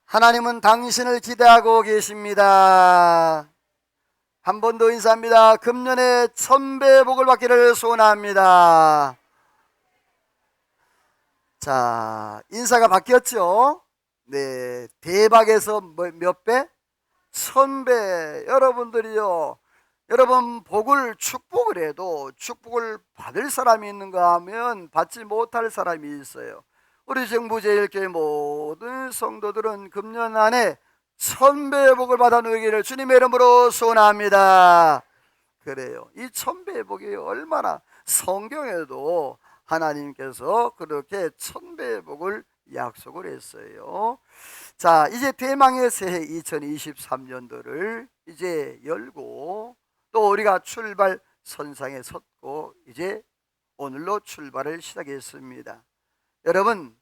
하나님은 당신을 기대하고 계십니다. 한 번 더 인사합니다. 금년에 1000배의 복을 받기를 소원합니다. 자, 인사가 바뀌었죠? 네, 대박에서 몇 배? 1000배. 여러분들이요, 여러분 복을 축복을 해도 축복을 받을 사람이 있는가 하면 받지 못할 사람이 있어요. 우리 정부제일교회 모든 성도들은 금년 안에 1000배의 복을 받아 누리기를 주님의 이름으로 소원합니다. 그래요. 이 1000배의 복이 얼마나, 성경에도 하나님께서 그렇게 1000배의 복을 약속을 했어요. 자, 이제 대망의 새해 2023년도를 이제 열고 또 우리가 출발 선상에 섰고 이제 오늘로 출발을 시작했습니다. 여러분,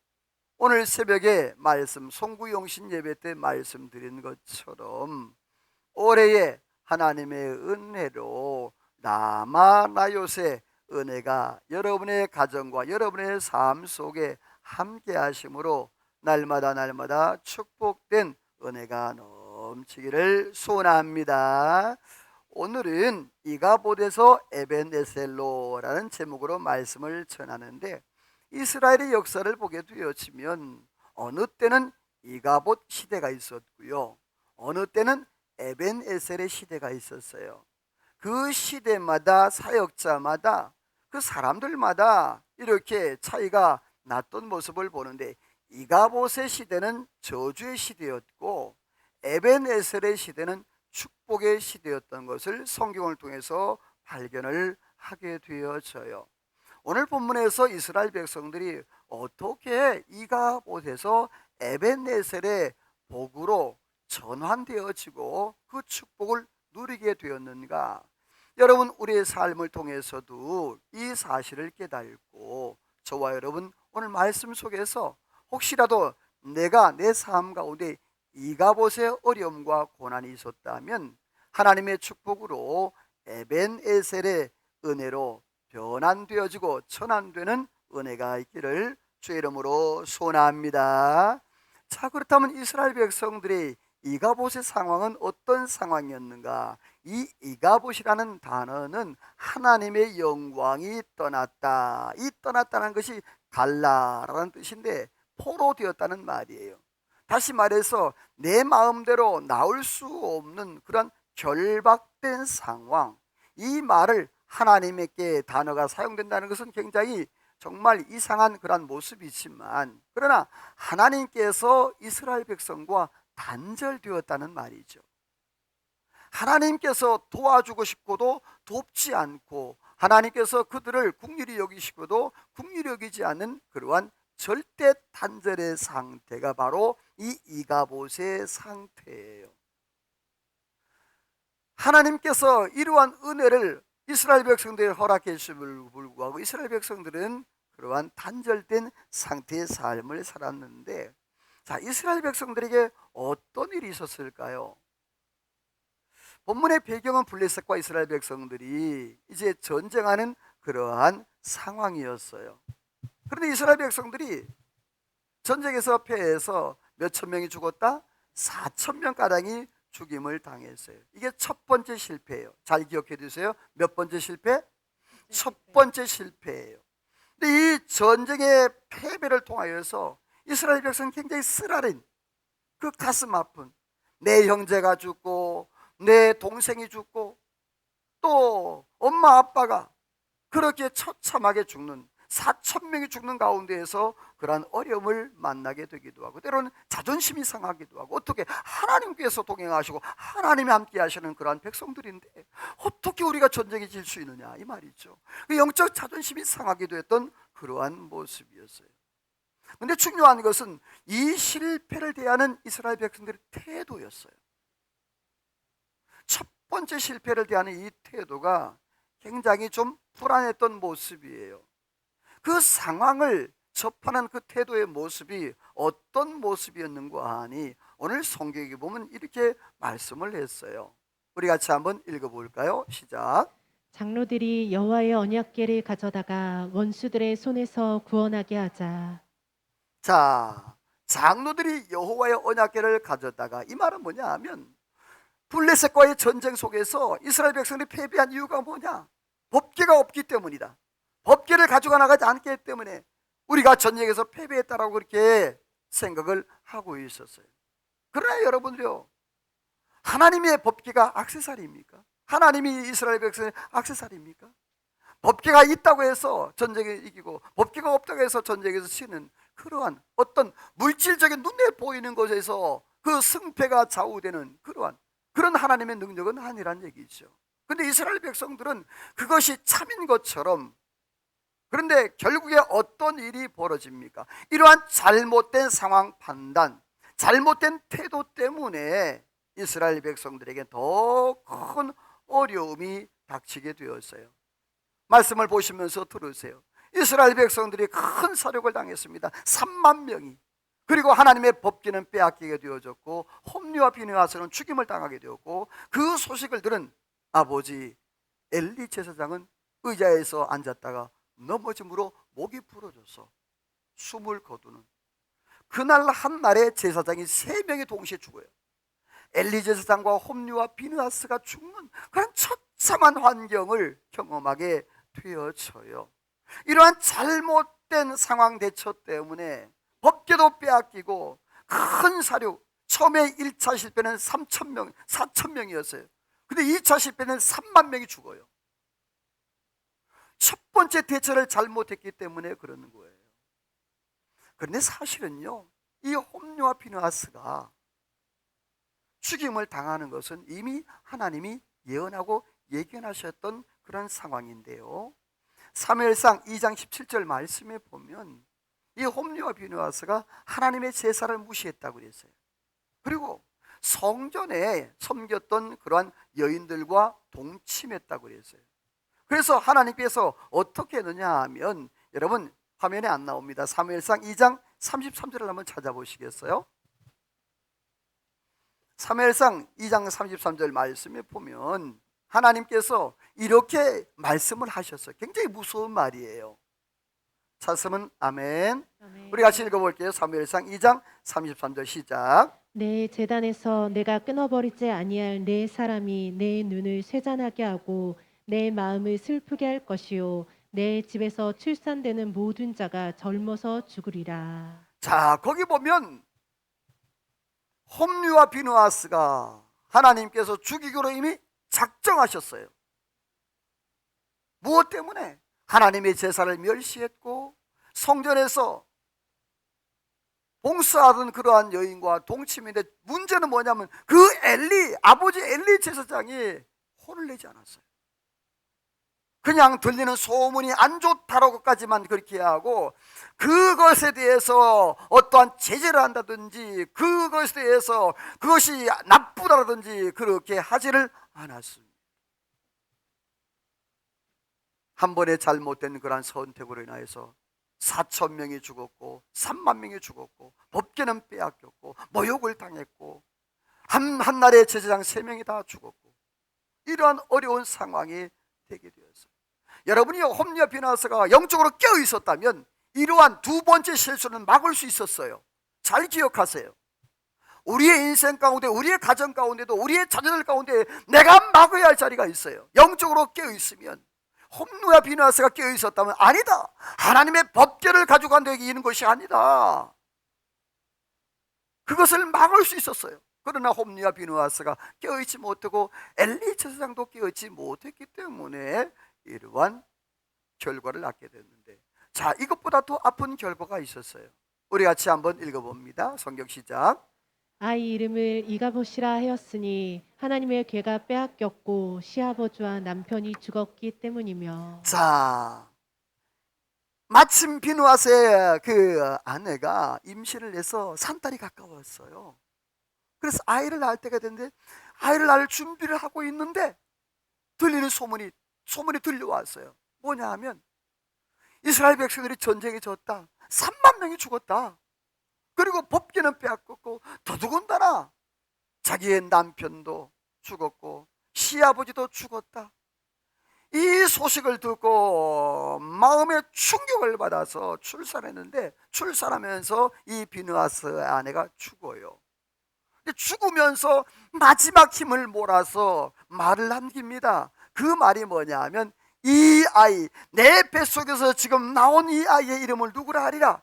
오늘 새벽에 말씀 송구용신 예배 때 말씀드린 것처럼 올해의 하나님의 은혜로 라마나요새 은혜가 여러분의 가정과 여러분의 삶 속에 함께 하심으로 날마다 축복된 은혜가 넘치기를 소원합니다. 오늘은 이가봇에서 에벤에셀로라는 제목으로 말씀을 전하는데, 이스라엘의 역사를 보게 되어지면 어느 때는 이가봇 시대가 있었고요, 어느 때는 에벤에셀의 시대가 있었어요. 그 시대마다 사역자마다 그 사람들마다 이렇게 차이가 났던 모습을 보는데, 이가봇의 시대는 저주의 시대였고 에벤에셀의 시대는 축복의 시대였던 것을 성경을 통해서 발견을 하게 되어져요. 오늘 본문에서 이스라엘 백성들이 어떻게 이가봇에서 에벤에셀의 복으로 전환되어지고 그 축복을 누리게 되었는가? 여러분, 우리의 삶을 통해서도 이 사실을 깨닫고 저와 여러분 오늘 말씀 속에서 혹시라도 내가 내 삶 가운데 이가봇의 어려움과 고난이 있었다면 하나님의 축복으로 에벤에셀의 은혜로 변환되어지고 전환되는 은혜가 있기를 주의 이름으로 소원합니다. 자, 그렇다면 이스라엘 백성들의 이가봇의 상황은 어떤 상황이었는가? 이 이가봇이라는 단어는 하나님의 영광이 떠났다, 이 떠났다는 것이 갈라라는 뜻인데 포로되었다는 말이에요. 다시 말해서 내 마음대로 나올 수 없는 그런 결박된 상황, 이 말을 하나님께 단어가 사용된다는 것은 굉장히 정말 이상한 그런 모습이지만, 그러나 하나님께서 이스라엘 백성과 단절되었다는 말이죠. 하나님께서 도와주고 싶고도 돕지 않고 하나님께서 그들을 긍휼히 여기시고도 긍휼히 여기지 않는 그러한 절대 단절의 상태가 바로 이 이가봇의 상태예요. 하나님께서 이러한 은혜를 이스라엘 백성들에 허락해 주심을 불구하고 이스라엘 백성들은 그러한 단절된 상태의 삶을 살았는데, 자, 이스라엘 백성들에게 어떤 일이 있었을까요? 본문의 배경은 블레셋과 이스라엘 백성들이 이제 전쟁하는 그러한 상황이었어요. 그런데 이스라엘 백성들이 전쟁에서 패해서 몇천 명이 죽었다? 4,000명가량이 죽임을 당했어요. 이게 첫 번째 실패예요. 잘 기억해 두세요. 몇 번째 실패? 첫 번째 실패예요. 근데 이 전쟁의 패배를 통하여서 이스라엘 백성은 굉장히 쓰라린, 그 가슴 아픈, 내 형제가 죽고 내 동생이 죽고 또 엄마 아빠가 그렇게 처참하게 죽는, 4,000명이 죽는 가운데에서 그러한 어려움을 만나게 되기도 하고, 때로는 자존심이 상하기도 하고, 어떻게 하나님께서 동행하시고 하나님이 함께 하시는 그러한 백성들인데 어떻게 우리가 전쟁에 질 수 있느냐, 이 말이죠. 그 영적 자존심이 상하기도 했던 그러한 모습이었어요. 그런데 중요한 것은 이 실패를 대하는 이스라엘 백성들의 태도였어요. 첫 번째 실패를 대하는 이 태도가 굉장히 좀 불안했던 모습이에요. 그 상황을 접하는 그 태도의 모습이 어떤 모습이었는가 하니 오늘 성경에 보면 이렇게 말씀을 했어요. 우리 같이 한번 읽어볼까요? 시작. 장로들이 여호와의 언약궤를 가져다가 원수들의 손에서 구원하게 하자. 자, 장로들이 여호와의 언약궤를 가져다가, 이 말은 뭐냐 하면 블레셋과의 전쟁 속에서 이스라엘 백성들이 패배한 이유가 뭐냐? 법궤가 없기 때문이다. 법궤를 가져가 나가지 않기 때문에 우리가 전쟁에서 패배했다라고 그렇게 생각을 하고 있었어요. 그러나 여러분들요, 하나님의 법궤가 액세서리입니까? 하나님이 이스라엘 백성의 액세서리입니까? 법궤가 있다고 해서 전쟁에 이기고 법궤가 없다고 해서 전쟁에서 치는 그러한 어떤 물질적인 눈에 보이는 것에서 그 승패가 좌우되는 그런 하나님의 능력은 아니란 얘기죠. 그런데 이스라엘 백성들은 그것이 참인 것처럼, 그런데 결국에 어떤 일이 벌어집니까? 이러한 잘못된 상황 판단, 잘못된 태도 때문에 이스라엘 백성들에게 더 큰 어려움이 닥치게 되었어요. 말씀을 보시면서 들으세요. 이스라엘 백성들이 큰 사륙을 당했습니다. 3만 명이. 그리고 하나님의 법궤는 빼앗기게 되어졌고 홈리와 비느하스는 죽임을 당하게 되었고, 그 소식을 들은 아버지 엘리 제사장은 의자에서 앉았다가 넘어짐으로 목이 부러져서 숨을 거두는, 그날 한날에 제사장이 3명이 동시에 죽어요. 엘리 제사장과 홈리와 비느하스가 죽는 그런 처참한 환경을 경험하게 되어져요. 이러한 잘못된 상황 대처 때문에 법궤도 빼앗기고 큰 사륙, 처음에 1차 실패는 3,000명, 4,000명이었어요. 근데 2차 실패는 3만 명이 죽어요. 첫 번째 대처를 잘못했기 때문에 그러는 거예요. 그런데 사실은요, 이 홈리와 비느하스가 죽임을 당하는 것은 이미 하나님이 예언하고 예견하셨던 그런 상황인데요, 사무엘상 2장 17절 말씀에 보면 이 홈리와 비느하스가 하나님의 제사를 무시했다고 그랬어요. 그리고 성전에 섬겼던 그러한 여인들과 동침했다고 그랬어요. 그래서 하나님께서 어떻게 했느냐 하면, 여러분 화면에 안 나옵니다. 사무엘상 2장 33절을 한번 찾아보시겠어요? 사무엘상 2장 33절 말씀에 보면 하나님께서 이렇게 말씀을 하셨어요. 굉장히 무서운 말이에요. 찾으면 아멘. 아멘. 우리 같이 읽어볼게요. 사무엘상 2장 33절 시작. 내 제단에서 내가 끊어버리지 아니할 내 사람이 내 눈을 쇠잔하게 하고 내 마음을 슬프게 할 것이요 내 집에서 출산되는 모든 자가 젊어서 죽으리라. 자, 거기 보면 홈리와 비느하스가 하나님께서 죽이기로 이미 작정하셨어요. 무엇 때문에? 하나님의 제사를 멸시했고 성전에서 봉사하던 그러한 여인과 동침인데, 문제는 뭐냐면 그 아버지 엘리 제사장이 혼을 내지 않았어요. 그냥 들리는 소문이 안 좋다라고까지만 그렇게 하고, 그것에 대해서 어떠한 제재를 한다든지 그것에 대해서 그것이 나쁘다든지 그렇게 하지를 않았습니다. 한 번의 잘못된 그러한 선택으로 인하여서 4,000명이 죽었고 3만 명이 죽었고 법궤는 빼앗겼고 모욕을 당했고 한날에 제사장 3명이 다 죽었고, 이러한 어려운 상황이 되게 되었어요. 여러분이 홈리와 비느하스가 영적으로 깨어 있었다면 이러한 두 번째 실수는 막을 수 있었어요. 잘 기억하세요. 우리의 인생 가운데, 우리의 가정 가운데도, 우리의 자녀들 가운데 내가 막아야 할 자리가 있어요. 영적으로 깨어 있으면. 홈리와 비느하스가 깨어 있었다면 아니다, 하나님의 법궤를 가지고 간다고 이기는 것이 아니다, 그것을 막을 수 있었어요. 그러나 홈리와 비느하스가 깨어있지 못하고 엘리 제사장도 깨어있지 못했기 때문에 이러한 결과를 낳게 됐는데, 자, 이것보다 더 아픈 결과가 있었어요. 우리 같이 한번 읽어봅니다. 성경 시작. 아이 이름을 이가봇이라 하였으니 하나님의 궤가 빼앗겼고 시아버지와 남편이 죽었기 때문이며. 자, 마침 비느하스의 그 아내가 임신을 해서 산딸이 가까웠어요. 그래서 아이를 낳을 때가 됐는데, 아이를 낳을 준비를 하고 있는데 들리는 소문이 들려왔어요. 뭐냐 하면 이스라엘 백성들이 전쟁에 졌다, 3만 명이 죽었다, 그리고 법궤는 빼앗겼고 더더군다나 자기의 남편도 죽었고 시아버지도 죽었다. 이 소식을 듣고 마음의 충격을 받아서 출산했는데, 출산하면서 이 비느하스의 아내가 죽어요. 죽으면서 마지막 힘을 몰아서 말을 남깁니다. 그 말이 뭐냐 하면, 이 아이, 내 뱃속에서 지금 나온 이 아이의 이름을 누구라 하리라?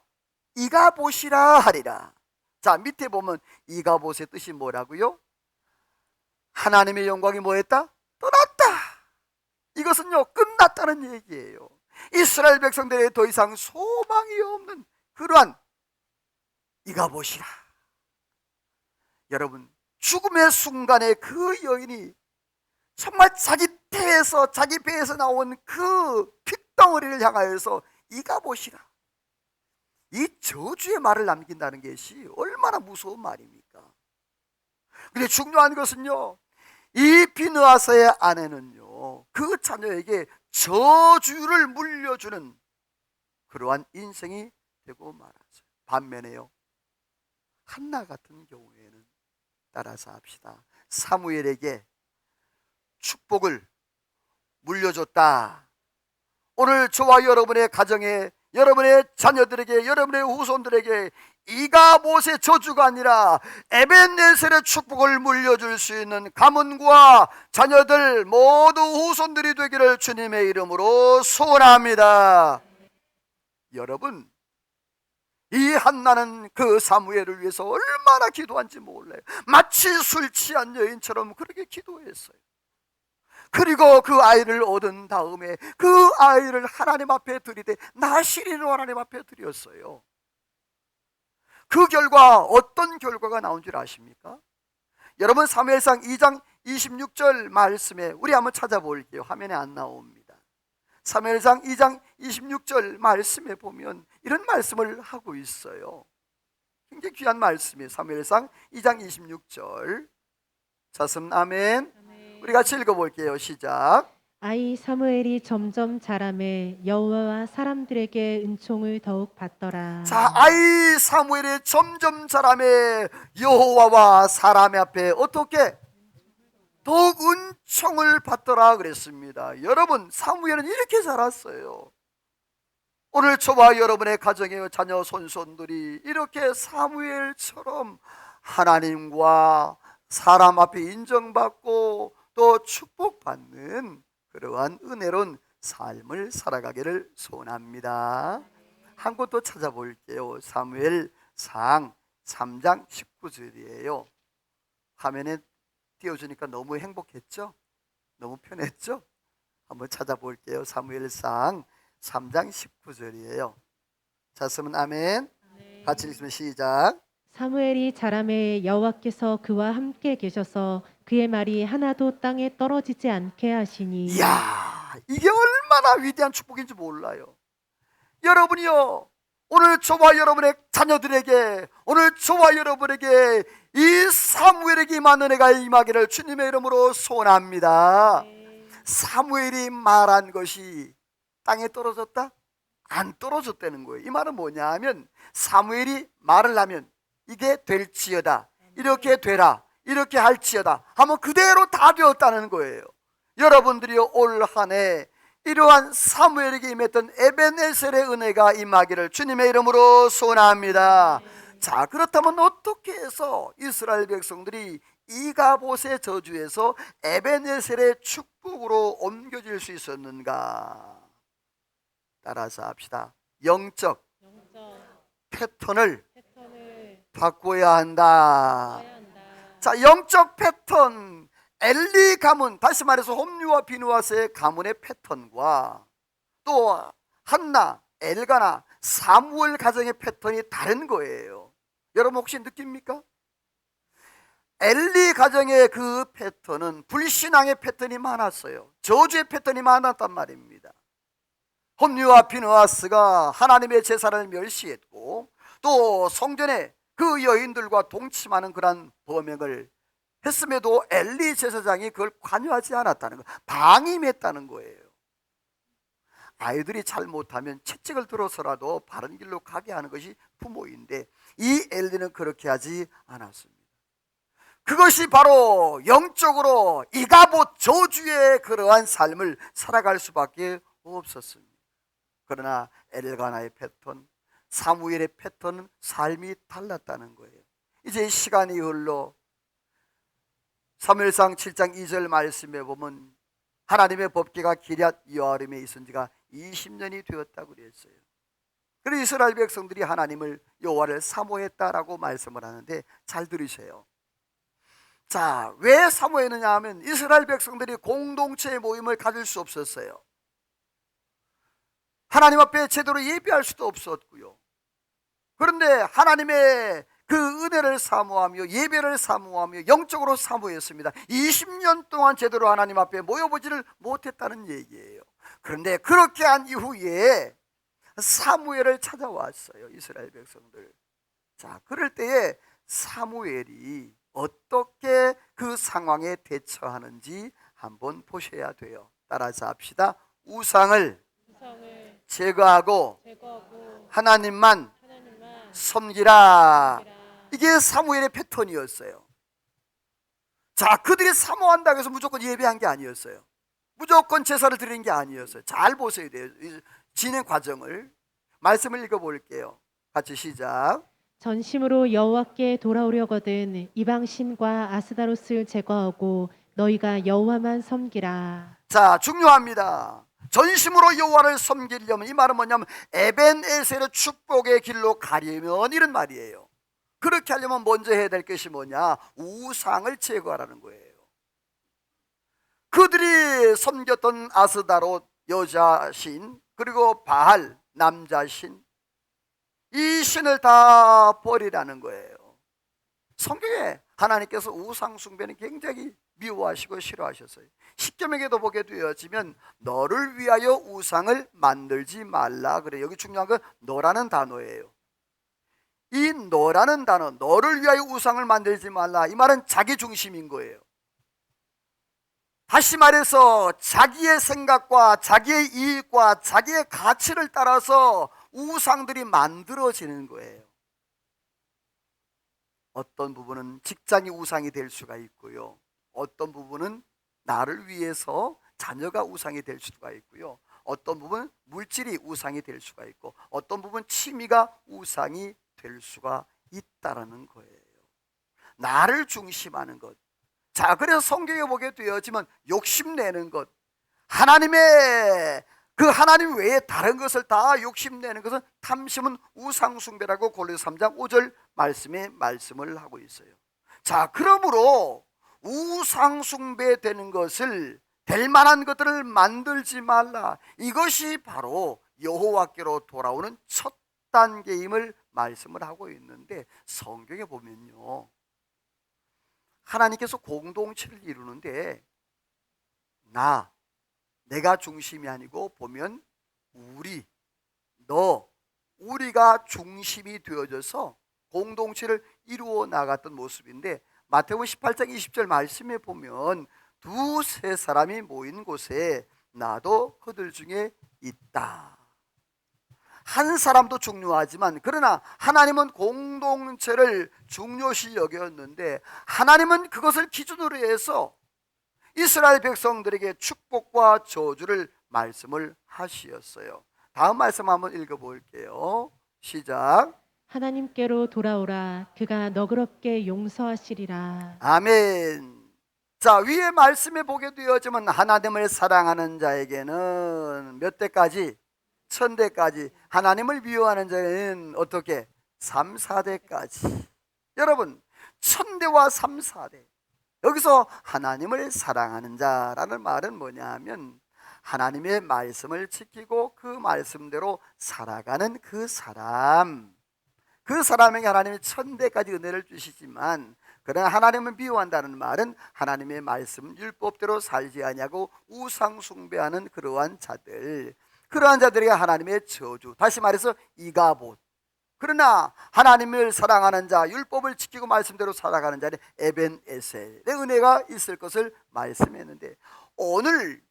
이가봇이라 하리라. 자, 밑에 보면 이가봇의 뜻이 뭐라고요? 하나님의 영광이 뭐했다? 떠났다. 이것은요, 끝났다는 얘기예요. 이스라엘 백성들의 더 이상 소망이 없는 그러한 이가봇이라. 여러분, 죽음의 순간에 그 여인이 정말 자기 태에서, 자기 배에서 나온 그 핏덩어리를 향하여서 이가봇이라, 이 저주의 말을 남긴다는 것이 얼마나 무서운 말입니까? 근데 중요한 것은요, 이 비느하스의 아내는요, 그 자녀에게 저주를 물려주는 그러한 인생이 되고 말았어요. 반면에요, 한나 같은 경우에는, 따라서 합시다, 사무엘에게 축복을 물려줬다. 오늘 저와 여러분의 가정에, 여러분의 자녀들에게, 여러분의 후손들에게 이가봇의 저주가 아니라 에벤네셀의 축복을 물려줄 수 있는 가문과 자녀들 모두 후손들이 되기를 주님의 이름으로 소원합니다. 여러분, 이 한나는 그 사무엘을 위해서 얼마나 기도한지 몰라요. 마치 술 취한 여인처럼 그렇게 기도했어요. 그리고 그 아이를 얻은 다음에 그 아이를 하나님 앞에 드리되 나시린으로 하나님 앞에 드렸어요. 그 결과 어떤 결과가 나온 줄 아십니까? 여러분, 사무엘상 2장 26절 말씀에 우리 한번 찾아볼게요. 화면에 안 나옵니다. 사무엘상 2장 26절 말씀에 보면 이런 말씀을 하고 있어요. 굉장히 귀한 말씀이에요. 사무엘상 2장 26절. 자씀 아멘. 우리 같이 읽어볼게요. 시작. 아이 사무엘이 점점 자라매 여호와와 사람들에게 은총을 더욱 받더라. 자, 아이 사무엘이 점점 자라매 여호와와 사람 앞에 어떻게? 더욱 은총을 받더라 그랬습니다. 여러분, 사무엘은 이렇게 자랐어요. 오늘 저와 여러분의 가정의 자녀 손손들이 이렇게 사무엘처럼 하나님과 사람 앞에 인정받고 또 축복받는 그러한 은혜로운 삶을 살아가기를 소원합니다. 한 곳 더 찾아볼게요. 사무엘상 3장 19절이에요. 화면에 띄워주니까 너무 행복했죠? 너무 편했죠? 한번 찾아볼게요. 사무엘상 3장 19절이에요. 자, 쓰면 아멘. 같이 읽으면 시작. 사무엘이 자라매 여호와께서 그와 함께 계셔서 그의 말이 하나도 땅에 떨어지지 않게 하시니. 이야, 이게 얼마나 위대한 축복인지 몰라요. 여러분이요, 오늘 저와 여러분의 자녀들에게, 오늘 저와 여러분에게 이 사무엘에게 임한 은혜가 임하기를 주님의 이름으로 소원합니다. 사무엘이 말한 것이 땅에 떨어졌다? 안 떨어졌다는 거예요. 이 말은 뭐냐 하면, 사무엘이 말을 하면 이게 될지어다, 이렇게 되라, 이렇게 할지어다 하면 그대로 다 되었다는 거예요. 여러분들이요, 올 한 해 이러한 사무엘에게 임했던 에벤에셀의 은혜가 임하기를 주님의 이름으로 소원합니다. 자, 그렇다면 어떻게 해서 이스라엘 백성들이 이가봇의 저주에서 에벤에셀의 축복으로 옮겨질 수 있었는가? 따라서 합시다. 영적 패턴을 바꿔야 한다. 자, 영적 패턴, 엘리 가문, 다시 말해서 홈리와 비느하스의 가문의 패턴과 또 한나, 엘가나, 사무엘 가정의 패턴이 다른 거예요. 여러분 혹시 느낍니까? 엘리 가정의 그 패턴은 불신앙의 패턴이 많았어요. 저주의 패턴이 많았단 말입니다. 홈리와 비느하스가 하나님의 제사를 멸시했고 또 성전에 그 여인들과 동침하는 그런 범행을 했음에도 엘리 제사장이 그걸 관여하지 않았다는 거, 방임했다는 거예요. 아이들이 잘못하면 채찍을 들어서라도 바른 길로 가게 하는 것이 부모인데 이 엘리는 그렇게 하지 않았습니다. 그것이 바로 영적으로 이가봇 저주의 그러한 삶을 살아갈 수밖에 없었습니다. 그러나 엘가나의 패턴, 사무엘의 패턴은 삶이 달랐다는 거예요. 이제 시간이 흘러 사무엘상 7장 2절 말씀에 보면 하나님의 법궤가 기럇 여아림에 있은 지가 20년이 되었다고 그랬어요. 그래서 이스라엘 백성들이 하나님을 여호와를 사모했다라고 말씀을 하는데 잘 들으세요. 자, 왜 사모했느냐 하면 이스라엘 백성들이 공동체의 모임을 가질 수 없었어요. 하나님 앞에 제대로 예배할 수도 없었고요. 그런데 하나님의 그 은혜를 사모하며 예배를 사모하며 영적으로 사모했습니다. 20년 동안 제대로 하나님 앞에 모여보지를 못했다는 얘기예요. 그런데 그렇게 한 이후에 사무엘을 찾아왔어요, 이스라엘 백성들. 자, 그럴 때에 사무엘이 어떻게 그 상황에 대처하는지 한번 보셔야 돼요. 따라서 합시다. 우상을 제거하고 하나님만 섬기라. 이게 사무엘의 패턴이었어요. 자, 그들이 사모한다고 해서 무조건 예배한 게 아니었어요. 무조건 제사를 드리는 게 아니었어요. 잘 보셔야 돼요. 진행 과정을. 말씀을 읽어볼게요. 같이 시작. 전심으로 여호와께 돌아오려거든 이방 신과 아스다롯을 제거하고 너희가 여호와만 섬기라. 자, 중요합니다. 전심으로 여호와를 섬기려면, 이 말은 뭐냐면 에벤에셀의 축복의 길로 가려면 이런 말이에요. 그렇게 하려면 먼저 해야 될 것이 뭐냐? 우상을 제거하라는 거예요. 그들이 섬겼던 아스다롯 여자신, 그리고 바알 남자신, 이 신을 다 버리라는 거예요. 성경에 하나님께서 우상 숭배는 굉장히 미워하시고 싫어하셨어요. 십계명에도 보게 되어지면 너를 위하여 우상을 만들지 말라 그래요. 여기 중요한 건 너라는 단어예요. 이 너라는 단어, 너를 위하여 우상을 만들지 말라, 이 말은 자기 중심인 거예요. 다시 말해서 자기의 생각과 자기의 이익과 자기의 가치를 따라서 우상들이 만들어지는 거예요. 어떤 부분은 직장이 우상이 될 수가 있고요. 어떤 부분은 나를 위해서 자녀가 우상이 될 수가 있고요. 어떤 부분은 물질이 우상이 될 수가 있고, 어떤 부분은 취미가 우상이 될 수가 있다라는 거예요. 나를 중심하는 것. 자, 그래서 성경에 보게 되어지면 욕심내는 것, 하나님의 그 하나님 외에 다른 것을 다 욕심내는 것은 탐심은 우상숭배라고 골로새 3장 5절 말씀에 말씀을 하고 있어요. 자, 그러므로 우상숭배되는 것을, 될 만한 것들을 만들지 말라, 이것이 바로 여호와께로 돌아오는 첫 단계임을 말씀을 하고 있는데, 성경에 보면요, 하나님께서 공동체를 이루는데 내가 중심이 아니고 보면 우리, 너, 우리가 중심이 되어져서 공동체를 이루어 나갔던 모습인데, 마태복음 18장 20절 말씀에 보면 두세 사람이 모인 곳에 나도 그들 중에 있다. 한 사람도 중요하지만, 그러나 하나님은 공동체를 중요시 여겼는데 하나님은 그것을 기준으로 해서 이스라엘 백성들에게 축복과 저주를 말씀을 하시었어요. 다음 말씀 한번 읽어볼게요. 시작. 하나님께로 돌아오라. 그가 너그럽게 용서하시리라. 아멘. 자, 위에 말씀에 보게 되어지면 하나님을 사랑하는 자에게는 몇 대까지? 1000대까지. 하나님을 미워하는 자는 어떻게? 3, 4대까지. 여러분, 1000대와 3, 4대. 여기서 하나님을 사랑하는 자라는 말은 뭐냐 하면 하나님의 말씀을 지키고 그 말씀대로 살아가는 그 사람에게 하나님이 1000대까지 은혜를 주시지만, 그러나 하나님을 미워한다는 말은 하나님의 말씀 율법대로 살지 아니하고 우상 숭배하는 그러한 자들, 그러한 자들에게 하나님의 저주, 다시 말해서 이가봇. 그러나 하나님을 사랑하는 자, 율법을 지키고 말씀대로 살아가는 자는 에벤에셀의 은혜가 있을 것을 말씀했는데, 오늘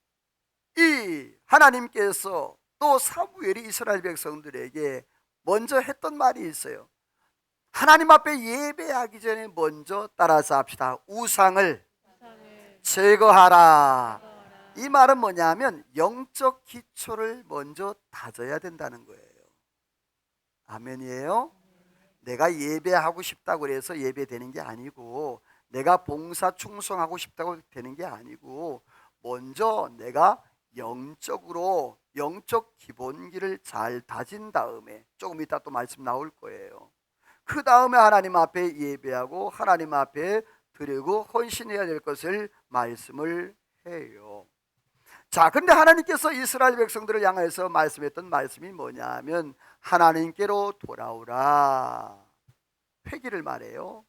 이 하나님께서 또 사무엘이 이스라엘 백성들에게 먼저 했던 말이 있어요. 하나님 앞에 예배하기 전에 먼저 따라서 합시다. 우상을 제거하라. 이 말은 뭐냐면 영적 기초를 먼저 다져야 된다는 거예요. 아멘이에요. 내가 예배하고 싶다고 해서 예배되는 게 아니고, 내가 봉사 충성하고 싶다고 되는 게 아니고, 먼저 내가 영적으로 영적 기본기를 잘 다진 다음에, 조금 이따 또 말씀 나올 거예요. 그 다음에 하나님 앞에 예배하고 하나님 앞에 드리고 헌신해야 될 것을 말씀을 해요. 자, 근데 하나님께서 이스라엘 백성들을 향해서 말씀했던 말씀이 뭐냐면 하나님께로 돌아오라. 회개를 말해요.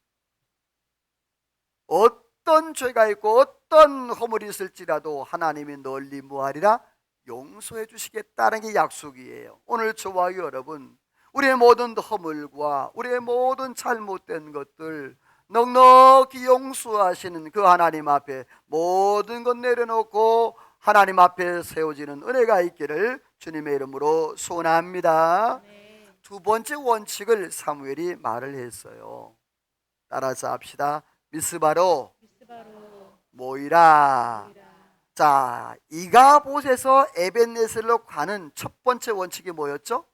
어떤 죄가 있고 어떤 허물이 있을지라도 하나님이 널리 무하리라 용서해 주시겠다는 게 약속이에요. 오늘 저와 여러분, 우리의 모든 허물과 우리의 모든 잘못된 것들 넉넉히 용서하시는 그 하나님 앞에 모든 것 내려놓고 하나님 앞에 세워지는 은혜가 있기를 주님의 이름으로 소원합니다. 두 번째 원칙을 사무엘이 말을 했어요. 따라서 합시다. 미스바로 모이라. 자, 이가봇에서 에벤네셀로 가는 첫 번째 원칙이 뭐였죠?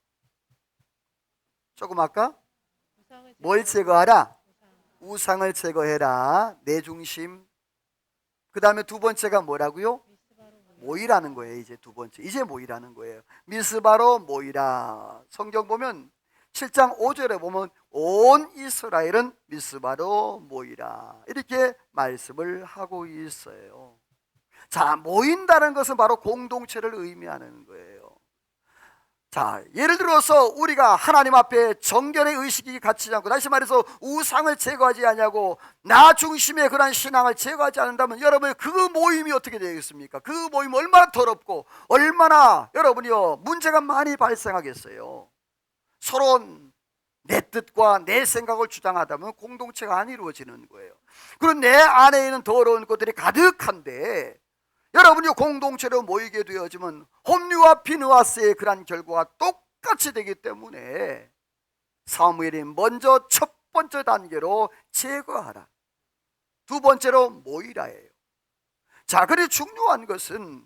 조금 아까 뭘 제거하라? 우상을 제거해라. 내 중심. 그 다음에 두 번째가 뭐라고요? 모이라는 거예요. 이제 두 번째, 이제 모이라는 거예요. 미스바로 모이라. 성경 보면 7장 5절에 보면 온 이스라엘은 미스바로 모이라, 이렇게 말씀을 하고 있어요. 자, 모인다는 것은 바로 공동체를 의미하는 거예요. 자, 예를 들어서 우리가 하나님 앞에 정결의 의식이 갖추지 않고, 다시 말해서 우상을 제거하지 않냐고, 나 중심의 그런 신앙을 제거하지 않는다면 여러분 그 모임이 어떻게 되겠습니까? 그 모임 얼마나 더럽고 얼마나 여러분이요 문제가 많이 발생하겠어요. 서로 내 뜻과 내 생각을 주장하다면 공동체가 안 이루어지는 거예요. 그리고 내 안에 있는 더러운 것들이 가득한데 여러분이 공동체로 모이게 되어지면 홈리와 비느하스의 그런 결과가 똑같이 되기 때문에 사무엘이 먼저 첫 번째 단계로 제거하라, 두 번째로 모이라예요. 자, 그리고 중요한 것은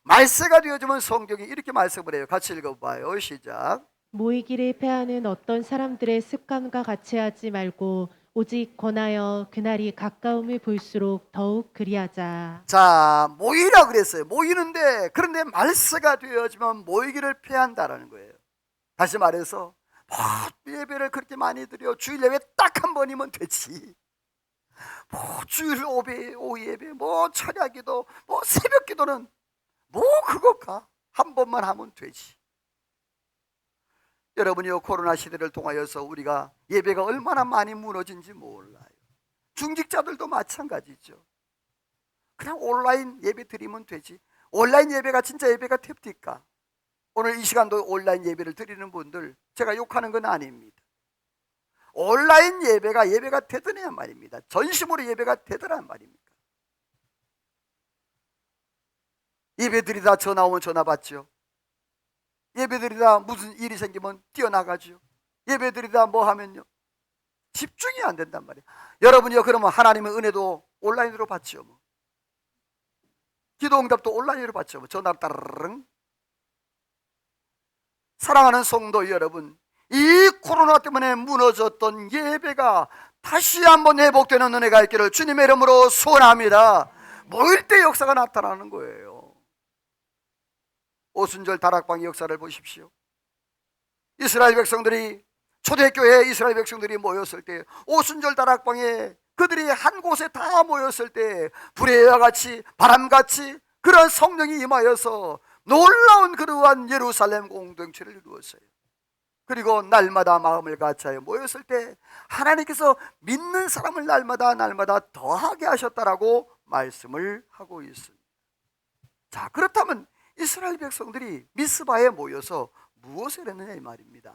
말세가 되어지면 성경이 이렇게 말씀을 해요. 같이 읽어봐요. 시작. 모이기를 패하는 어떤 사람들의 습관과 같이 하지 말고 오직 권하여 그날이 가까움을 볼수록 더욱 그리하자. 자, 모이라 그랬어요. 모이는데, 그런데 말세가 되어지면 모이기를 피한다라는 거예요. 다시 말해서 예배를 그렇게 많이 드려 주일 예배 딱 한 번이면 되지. 주일 오후 예배, 철야기도, 새벽기도는 그거가 한 번만 하면 되지. 여러분이요, 코로나 시대를 통하여서 우리가 예배가 얼마나 많이 무너진지 몰라요. 중직자들도 마찬가지죠. 그냥 온라인 예배 드리면 되지. 온라인 예배가 진짜 예배가 됩니까? 오늘 이 시간도 온라인 예배를 드리는 분들, 제가 욕하는 건 아닙니다. 온라인 예배가 되더냐 말입니다. 전심으로 예배가 되더란 말입니까? 예배 드리다 전화 오면 전화 받죠. 예배 드리다 무슨 일이 생기면 뛰어나가죠. 예배 드리다 뭐 하면요, 집중이 안 된단 말이에요. 여러분이요, 그러면 하나님의 은혜도 온라인으로 받죠. 기도응답도 온라인으로 받죠. 전화로 따르릉. 사랑하는 성도 여러분, 이 코로나 때문에 무너졌던 예배가 다시 한번 회복되는 은혜가 있기를 주님의 이름으로 소원합니다. 모일 때 역사가 나타나는 거예요. 오순절 다락방의 역사를 보십시오. 이스라엘 백성들이, 초대교회 이스라엘 백성들이 모였을 때, 오순절 다락방에 그들이 한 곳에 다 모였을 때 불의와 같이 바람같이 그런 성령이 임하여서 놀라운 그러한 예루살렘 공동체를 이루었어요. 그리고 날마다 마음을 같이하여 모였을 때 하나님께서 믿는 사람을 날마다 더하게 하셨다라고 말씀을 하고 있습니다. 자, 그렇다면 이스라엘 백성들이 미스바에 모여서 무엇을 했느냐 이 말입니다.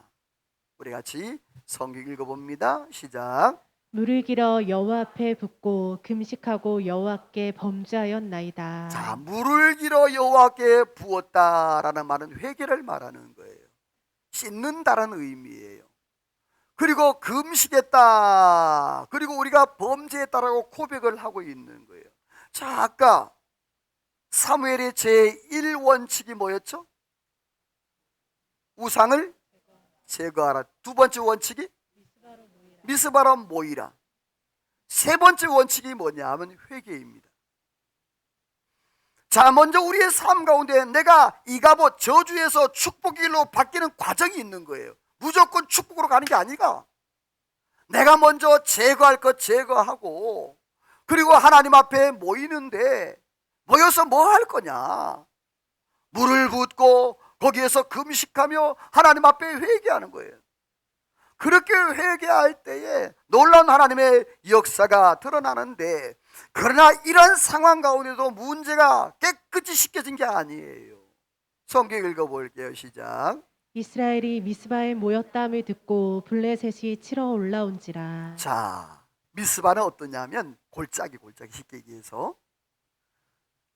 우리 같이 성경 읽어봅니다. 시작. 물을 길어 여호와 앞에 붓고 금식하고 여호와께 범죄하였나이다. 자, 물을 길어 여호와께 부었다라는 말은 회개를 말하는 거예요. 씻는다라는 의미예요. 그리고 금식했다. 그리고 우리가 범죄했다라고 고백을 하고 있는 거예요. 자, 아까 사무엘의 제1원칙이 뭐였죠? 우상을 제거하라. 두 번째 원칙이 미스바로 모이라. 세 번째 원칙이 뭐냐 하면 회개입니다. 자, 먼저 우리의 삶 가운데 내가 이가봇 저주에서 축복일로 바뀌는 과정이 있는 거예요. 무조건 축복으로 가는 게 아니라 내가 먼저 제거할 것 제거하고, 그리고 하나님 앞에 모이는데 모여서 뭐 할 거냐? 물을 붓고 거기에서 금식하며 하나님 앞에 회개하는 거예요. 그렇게 회개할 때에 놀라운 하나님의 역사가 드러나는데, 그러나 이런 상황 가운데도 문제가 깨끗이 씻겨진 게 아니에요. 성경 읽어볼게요. 시작. 이스라엘이 미스바에 모였다함을 듣고 블레셋이 치러 올라온지라. 자, 미스바는 어떠냐면 골짜기 쉽게 얘기해서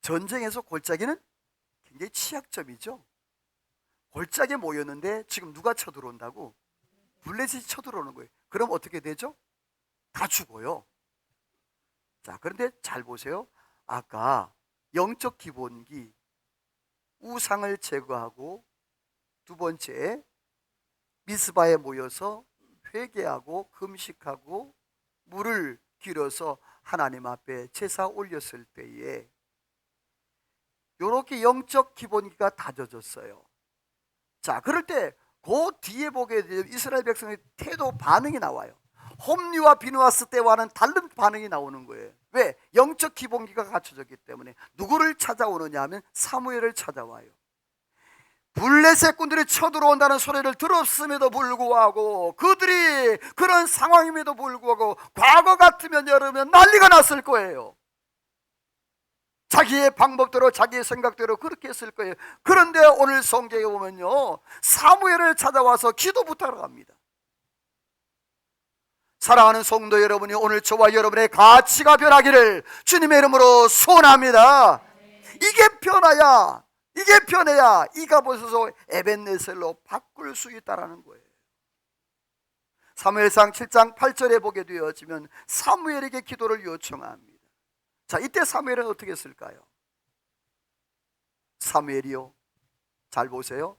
전쟁에서 골짜기는 굉장히 취약점이죠. 골짜기에 모였는데 지금 누가 쳐들어온다고? 블레셋이 쳐들어오는 거예요. 그럼 어떻게 되죠? 다 죽어요. 자, 그런데 잘 보세요. 아까 영적 기본기, 우상을 제거하고, 두 번째 미스바에 모여서 회개하고 금식하고 물을 길어서 하나님 앞에 제사 올렸을 때에 이렇게 영적 기본기가 다져졌어요. 자, 그럴 때 그 뒤에 보게 되면 이스라엘 백성의 태도 반응이 나와요. 홈리와 비누아스 때와는 다른 반응이 나오는 거예요. 왜? 영적 기본기가 갖춰졌기 때문에. 누구를 찾아오느냐 하면 사무엘을 찾아와요. 블레셋 군들이 쳐들어온다는 소리를 들었음에도 불구하고, 그들이 그런 상황임에도 불구하고 과거 같으면 여러분 난리가 났을 거예요. 자기의 방법대로 자기의 생각대로 그렇게 했을 거예요. 그런데 오늘 성경에 보면요, 사무엘을 찾아와서 기도 부탁을 합니다. 사랑하는 성도 여러분이, 오늘 저와 여러분의 가치가 변하기를 주님의 이름으로 소원합니다. 이게 변화야. 이게 변해야 이가봇에서 에벤네셀로 바꿀 수 있다는 거예요. 사무엘상 7장 8절에 보게 되어지면 사무엘에게 기도를 요청합니다. 자, 이때 사무엘은 어떻게 했을까요? 사무엘이요, 잘 보세요.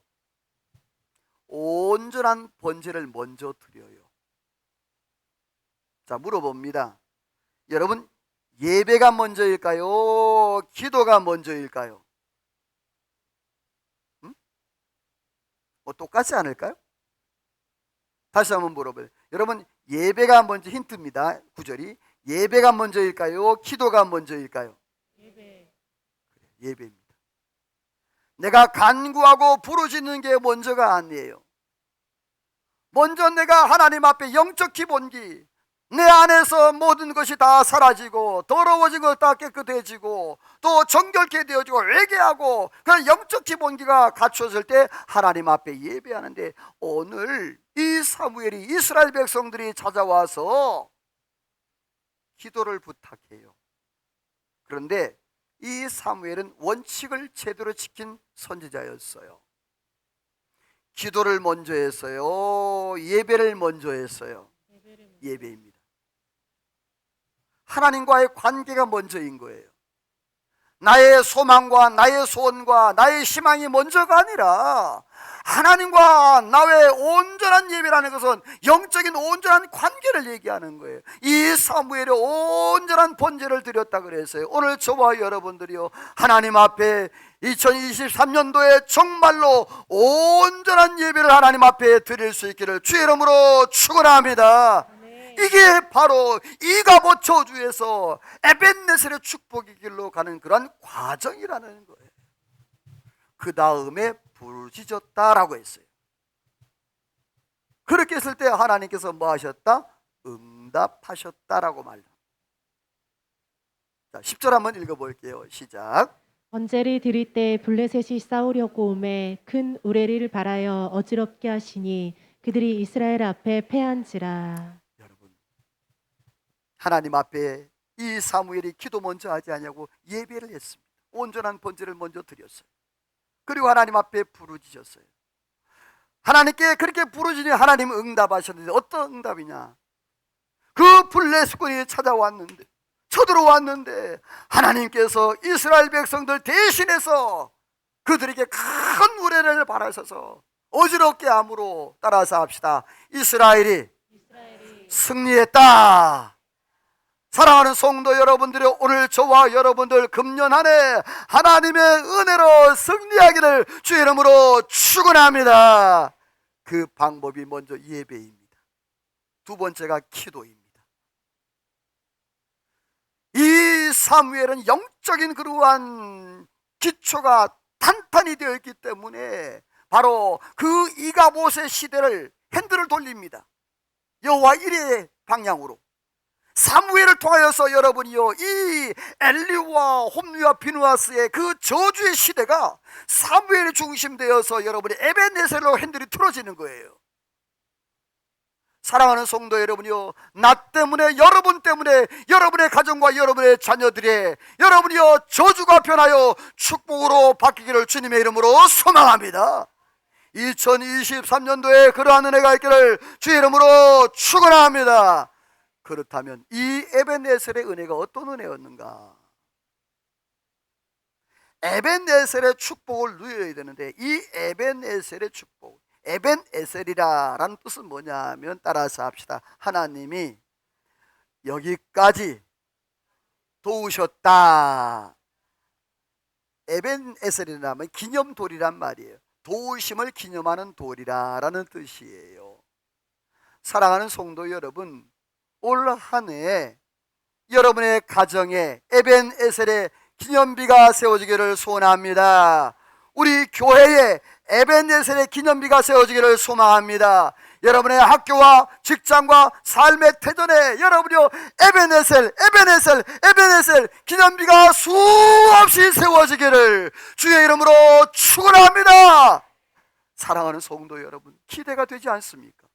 온전한 번제를 먼저 드려요. 자, 물어봅니다. 여러분, 예배가 먼저일까요? 기도가 먼저일까요? 뭐 똑같지 않을까요? 다시 한번 물어봐요. 여러분, 예배가 먼저, 힌트입니다. 구절이 예배가 먼저일까요? 기도가 먼저일까요? 예배입니다. 내가 간구하고 부르짖는 게 먼저가 아니에요. 먼저 내가 하나님 앞에 영적 기본기, 내 안에서 모든 것이 다 사라지고 더러워진 것 다 깨끗해지고 또 정결케 되어지고 회개하고 그런 영적 기본기가 갖춰질 때 하나님 앞에 예배하는데, 오늘 이 사무엘이 이스라엘 백성들이 찾아와서 기도를 부탁해요. 그런데 이 사무엘은 원칙을 제대로 지킨 선지자였어요. 기도를 먼저 했어요. 예배를 먼저 했어요. 예배입니다. 하나님과의 관계가 먼저인 거예요. 나의 소망과 나의 소원과 나의 희망이 먼저가 아니라 하나님과 나의 온전한 예배라는 것은 영적인 온전한 관계를 얘기하는 거예요. 이 사무엘이 온전한 번제를 드렸다 그랬어요. 오늘 저와 여러분들이요, 하나님 앞에 2023년도에 정말로 온전한 예배를 하나님 앞에 드릴 수 있기를 주의 이름으로 축원합니다. 이게 바로 이가봇 저주에서 에벤네셀의 축복의 길로 가는 그런 과정이라는 거예요. 그 다음에 부르짖었다라고 했어요. 그렇게 했을 때 하나님께서 뭐 하셨다? 응답하셨다라고 말합니다. 자, 10절 한번 읽어볼게요. 시작. 번제를 드릴 때 블레셋이 싸우려고 오매 큰 우레리를 바라여 어지럽게 하시니 그들이 이스라엘 앞에 패한지라. 여러분, 하나님 앞에 이 사무엘이 기도 먼저 하지 않냐고 예배를 했습니다. 온전한 번제를 먼저 드렸어요. 그리고 하나님 앞에 부르짖었어요. 하나님께 그렇게 부르짖으니 하나님은 응답하셨는데 어떤 응답이냐? 그 블레셋군이 찾아왔는데, 쳐들어왔는데 하나님께서 이스라엘 백성들 대신해서 그들에게 큰 우레를 바라셔서 어지럽게 함으로, 따라서 합시다, 이스라엘이 승리했다. 사랑하는 성도 여러분들이, 오늘 저와 여러분들 금년 한 해 하나님의 은혜로 승리하기를 주의 이름으로 축원합니다. 그 방법이 먼저 예배입니다. 두 번째가 기도입니다. 이 사무엘은 영적인 그러한 기초가 탄탄히 되어 있기 때문에 바로 그 이가봇의 시대를 핸들을 돌립니다. 여호와 일의 방향으로. 사무엘을 통하여서 여러분이요, 이 엘리와 홈리와 비누아스의 그 저주의 시대가 사무엘이 중심되어서 여러분이 에벤에셀로 핸들이 틀어지는 거예요. 사랑하는 성도 여러분이요, 나 때문에, 여러분 때문에, 여러분의 가정과 여러분의 자녀들의, 여러분이요, 저주가 변하여 축복으로 바뀌기를 주님의 이름으로 소망합니다. 2023년도에 그러한 은혜가 있기를 주의 이름으로 축원합니다. 그렇다면 이 에벤에셀의 은혜가 어떤 은혜였는가? 에벤에셀의 축복을 누려야 되는데, 이 에벤에셀의 축복, 에벤에셀이라는 뜻은 뭐냐면, 따라서 합시다, 하나님이 여기까지 도우셨다. 에벤에셀이라면 기념돌이란 말이에요. 도우심을 기념하는 돌이라는 뜻이에요. 사랑하는 성도 여러분, 올 한 해 여러분의 가정에 에벤에셀의 기념비가 세워지기를 소원합니다. 우리 교회에 에벤에셀의 기념비가 세워지기를 소망합니다. 여러분의 학교와 직장과 삶의 태전에 여러분이요, 에벤에셀 기념비가 수없이 세워지기를 주의 이름으로 축원합니다. 사랑하는 성도 여러분, 기대가 되지 않습니까?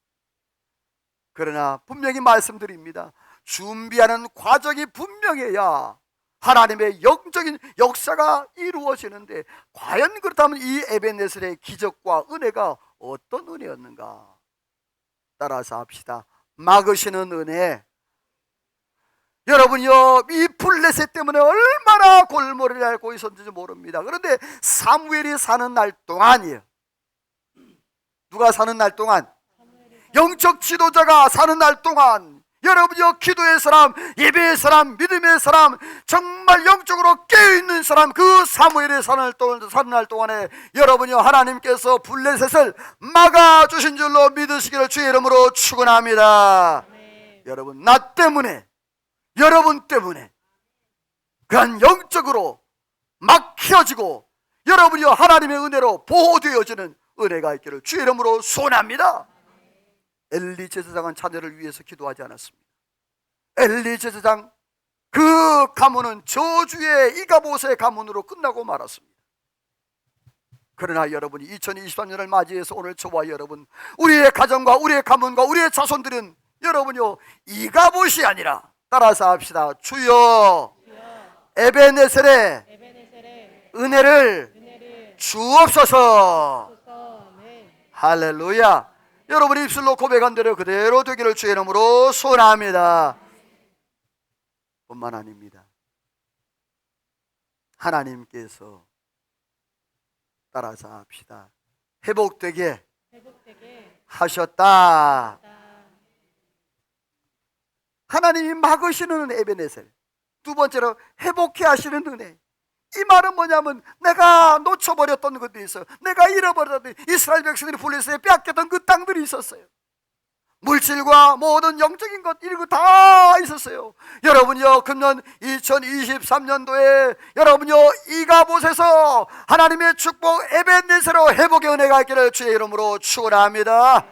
그러나 분명히 말씀드립니다. 준비하는 과정이 분명해야 하나님의 영적인 역사가 이루어지는데, 과연 그렇다면 이 에벤에셀의 기적과 은혜가 어떤 은혜였는가? 따라서 합시다. 막으시는 은혜. 여러분이요, 이 블레셋 때문에 얼마나 골머리를 앓고 있었는지 모릅니다. 그런데 사무엘이 사는 날 동안이에요. 누가 사는 날 동안? 영적 지도자가 사는 날 동안, 여러분이요, 기도의 사람, 예배의 사람, 믿음의 사람, 정말 영적으로 깨어있는 사람, 그 사무엘의 사는 날 동안에 여러분이요, 하나님께서 블레셋을 막아주신 줄로 믿으시기를 주의 이름으로 축원합니다. 여러분, 나 때문에, 여러분 때문에 그한 영적으로 막혀지고 여러분이요, 하나님의 은혜로 보호되어지는 은혜가 있기를 주의 이름으로 소원합니다. 엘리 제사장은 자녀를 위해서 기도하지 않았습니다. 엘리 제사장 그 가문은 저주의 이가봇의 가문으로 끝나고 말았습니다. 그러나 여러분이 2023년을 맞이해서 오늘 저와 여러분, 우리의 가정과 우리의 가문과 우리의 자손들은 여러분요, 이가봇이 아니라, 따라서 합시다, 주여 에벤에셀의 은혜를 주옵소서. 할렐루야. 여러분이 입술로 고백한 대로 그대로 되기를 주의 이름으로 소원합니다. 뿐만 아닙니다. 하나님께서, 따라서 합시다, 회복되게 하셨다. 하나님이 막으시는 에벤에셀. 두 번째로 회복해 하시는 은혜. 이 말은 뭐냐면, 내가 놓쳐버렸던 것들이 있어요. 내가 잃어버렸던, 이스라엘 백성들이 블레셋에 빼앗겼던 그 땅들이 있었어요. 물질과 모든 영적인 것, 이런 거 다 있었어요. 여러분이요, 금년 2023년도에 여러분이요, 이가봇에서 하나님의 축복 에벤에셀로 회복의 은혜가 있기를 주의 이름으로 축원합니다.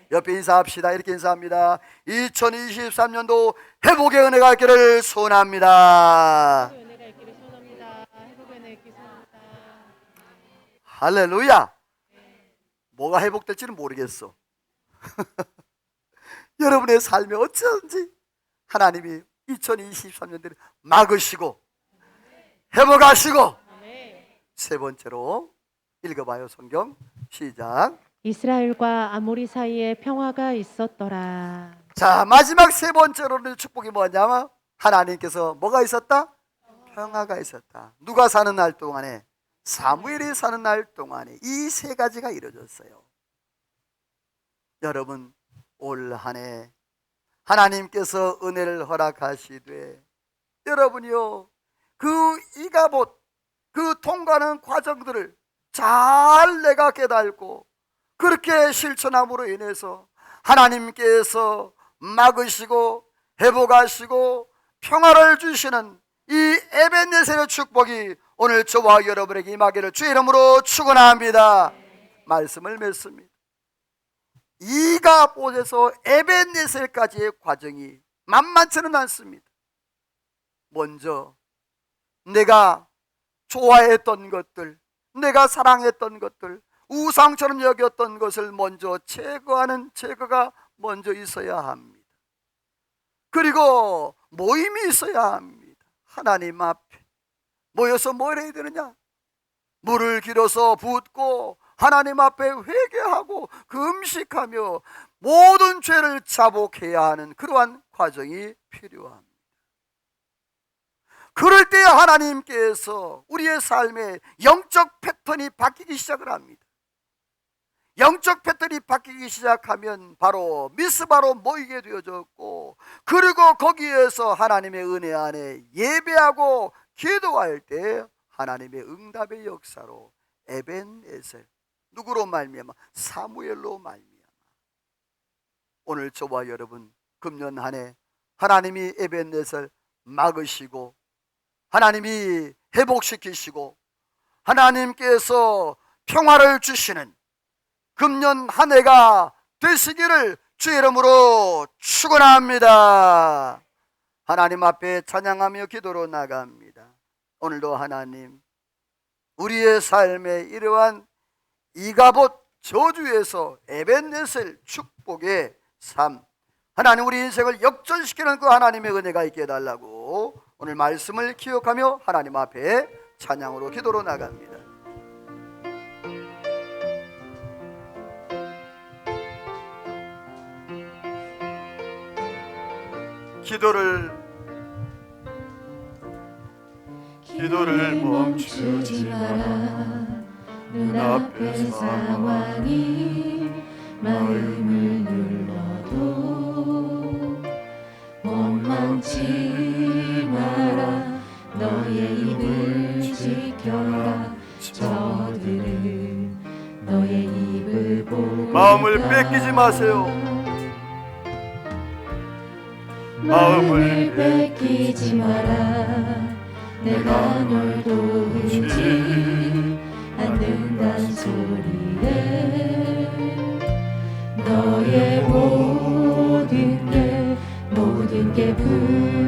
옆에 인사합시다. 이렇게 인사합니다. 2023년도 회복의 은혜가 있기를 소원합니다. 할렐루야. 뭐가 회복될지는 모르겠어. 여러분의 삶에 어쩐지 하나님이 2023년도에 막으시고 회복하시고. 세 번째로 읽어봐요. 성경 시작. 이스라엘과 아모리 사이에 평화가 있었더라. 자, 마지막 세 번째로는 축복이 뭐냐면 하나님께서 뭐가 있었다? 평화가 있었다. 누가 사는 날 동안에? 사무엘이 사는 날 동안에 이 세 가지가 이루어졌어요. 여러분, 올 한 해 하나님께서 은혜를 허락하시되 여러분이요, 그 이가봇, 그 통과하는 과정들을 잘 내가 깨달고 그렇게 실천함으로 인해서 하나님께서 막으시고 회복하시고 평화를 주시는 이 에벤네셀의 축복이 오늘 저와 여러분에게 임하기를 주의 이름으로 축원합니다. 말씀을 맺습니다. 이가봇에서 에벤네셀까지의 과정이 만만치는 않습니다. 먼저 내가 좋아했던 것들, 내가 사랑했던 것들, 우상처럼 여겼던 것을 먼저 제거하는 제거가 먼저 있어야 합니다. 그리고 모임이 있어야 합니다. 하나님 앞에 모여서 뭘 해야 되느냐? 물을 길어서 붓고 하나님 앞에 회개하고 금식하며 모든 죄를 자복해야 하는 그러한 과정이 필요합니다. 그럴 때 하나님께서 우리의 삶의 영적 패턴이 바뀌기 시작을 합니다. 영적 패턴이 바뀌기 시작하면 바로 미스바로 모이게 되어졌고, 그리고 거기에서 하나님의 은혜 안에 예배하고 기도할 때 하나님의 응답의 역사로 에벤에셀, 누구로 말미암아? 사무엘로 말미암아. 오늘 저와 여러분 금년 한 해 하나님이 에벤에셀 막으시고 하나님이 회복시키시고 하나님께서 평화를 주시는 금년 한 해가 되시기를 주의 이름으로 축원합니다. 하나님 앞에 찬양하며 기도로 나갑니다. 오늘도 하나님, 우리의 삶의 이러한 이가봇 저주에서 에벤네셀 축복의 삶, 하나님 우리 인생을 역전시키는 그 하나님의 은혜가 있게 해달라고 오늘 말씀을 기억하며 하나님 앞에 찬양으로 기도로 나갑니다. 기도를 멈추지 마라. 눈앞의 상황이 마음을 눌러도 원망치 마라. 너의 입을 지켜라. 저들은 너의 입을 보고 마음을 뺏기지 마세요. 마음을 뺏기지 마라. 내가 널 도우지 않는단 소리에 너의 모든 게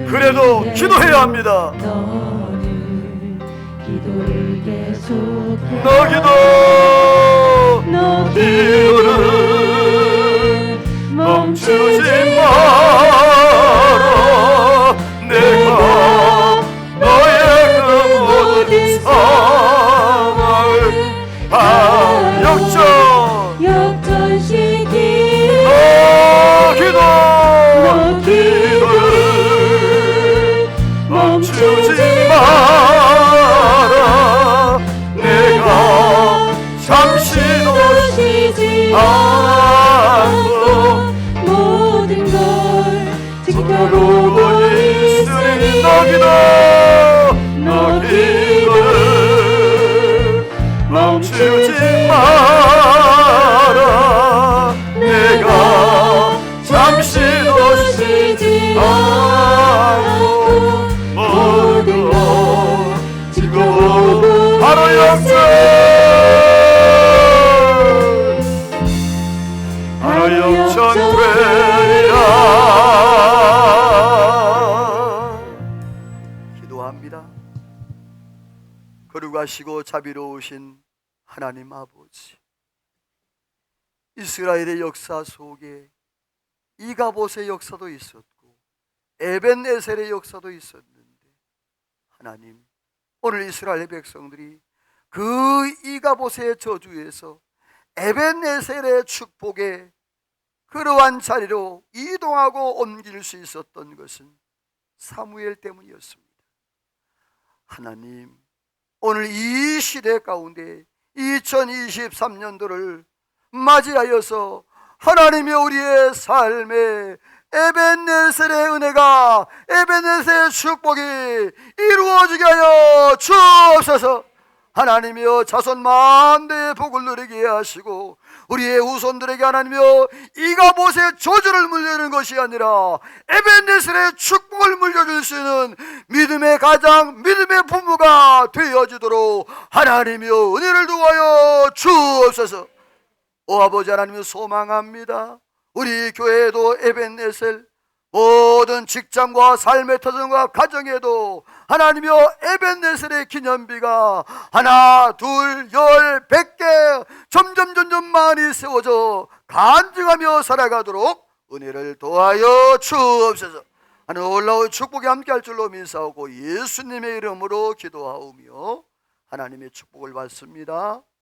그래도 기도해야 합니다. 너는 기도를 계속해. 기도를 멈추지 마라. 내가 너의 그 모든 상황을 역전시키. 기도를 멈추지 마라. 내가 잠시도 쉬지 않고 모든 걸 지켜보고 있으니 너 기도를 멈추지 마라. 내가 잠시도 쉬지 않고 모든 걸 지켜보고 바로 역전되리라. 기도합니다. 거룩하시고 자비로우신 하나님 아버지, 이스라엘의 역사 속에 이가봇의 역사도 있었고 에벤에셀의 역사도 있었는데, 하나님 오늘 이스라엘 백성들이 그 이가봇의 저주에서 에벤네셀의 축복에 그러한 자리로 이동하고 옮길 수 있었던 것은 사무엘 때문이었습니다. 하나님, 오늘 이 시대 가운데 2023년도를 맞이하여서 하나님이 우리의 삶에 에벤네셀의 은혜가, 에벤네셀의 축복이 이루어지게 하여 주옵소서. 하나님이여, 자손 만대의 복을 누리게 하시고 우리의 후손들에게 하나님이여 이가봇의 저주를 물려주는 것이 아니라 에벤네셀의 축복을 물려줄 수 있는 믿음의 가장, 믿음의 부모가 되어지도록 하나님이여 은혜를 도와여 주옵소서. 오 아버지 하나님을 소망합니다. 우리 교회에도 에벤네셀, 모든 직장과 삶의 터전과 가정에도 하나님이여 에벤네셀의 기념비가 하나, 둘, 열, 100개 점점 많이 세워져 간증하며 살아가도록 은혜를 도와여 주옵소서. 하늘 올라올 축복이 함께할 줄로 믿사오고 예수님의 이름으로 기도하오며 하나님의 축복을 받습니다.